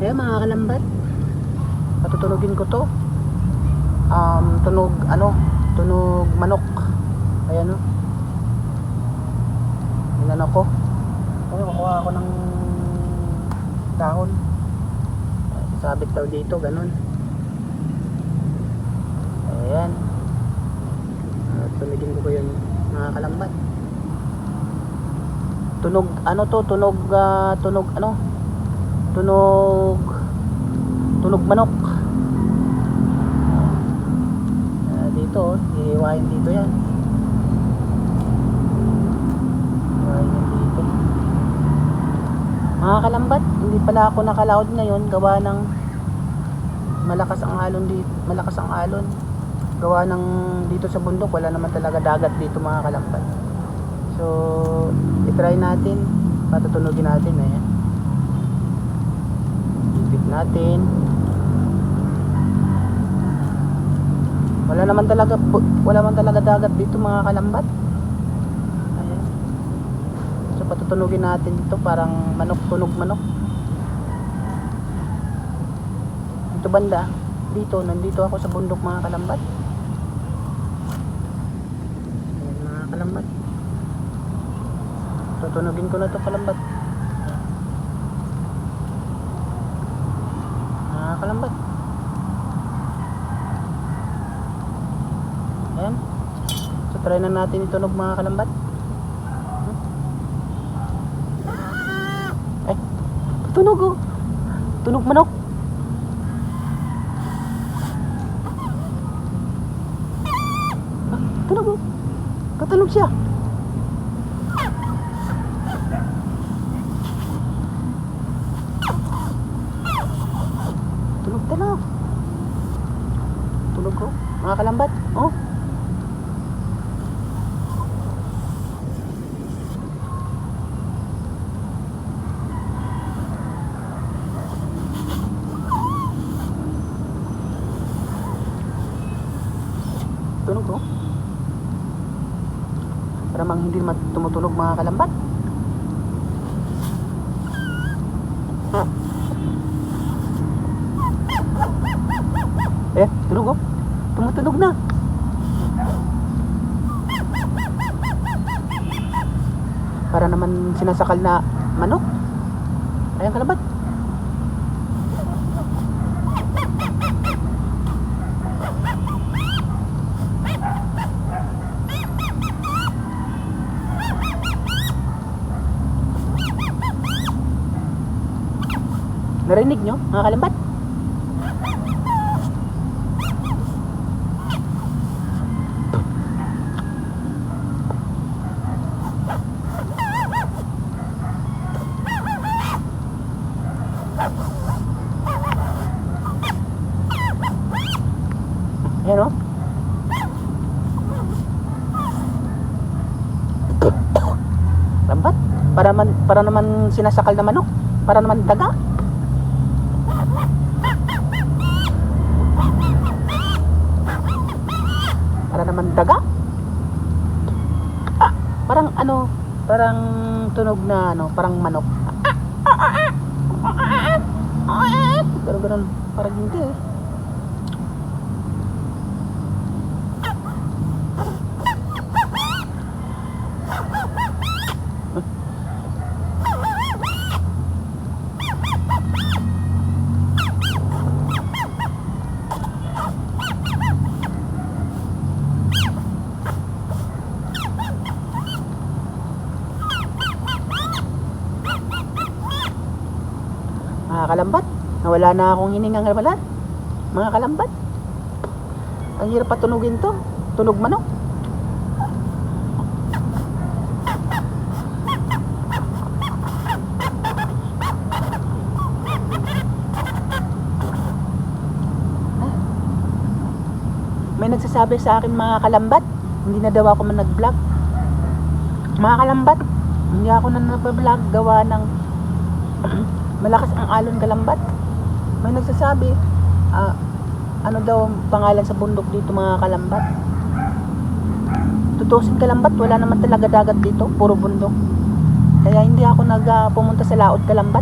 Kaya mga kalambat, patutunugin ko to. Tunog tunog manok. Ayan o. Inano ko. Kaya kukuha ako ng dahon. Sabit daw dito, ganun. Ayan. Tunugin ko yun mga kalambat. Tunog ano to, tunog tunog manok. Dito, hihiwain dito yan. Hihiwain yan dito. Mga kalambat, hindi pala ako nakalaod ngayon gawa ng malakas ang alon. Gawa ng dito sa bundok, wala naman talaga dagat dito mga kalambat. So, i-try natin, patutunugin natin. Ayan. Ipit natin. Wala naman talaga dagat dito mga kalambat. Ayan. So, patutunugin natin dito, parang tunog manok. Dito banda, nandito ako sa bundok mga kalambat. Ayan mga kalambat. Tutunugin ko na to kalambat. Mga kalambat. Ayan. So try na natin itunog mga kalambat. Ay, tunog oh. Tunog manok. Tunog oh. Katunog siya. Tunog talaga. Tunog ko mga kalambat. Oh. Tunog ko. Para mang hindi tumutunog mga kalambat. Tunog ko. Tumutunog na. Para naman sinasakal na manok. Ayan kalambat. Narinig nyo mga kalambat? Ayan o. Lambat. Para naman sinasakal na manok. Para naman daga. Para naman daga. Parang tunog na parang manok. Ganun, parang hindi eh. Mga kalambat, nawala na akong hiningang wala. Mga kalambat, ang hirap patunugin to. Tunog manok. May nagsasabi sa akin mga kalambat, hindi na daw ako nag-vlog. Mga kalambat, hindi ako na nag-vlog gawa ng malakas ang alon kalambat. May nagsasabi, ano daw ang pangalan sa bundok dito mga kalambat. Tutusin kalambat, wala naman talaga dagat dito, puro bundok. Kaya hindi ako pumunta sa laot kalambat.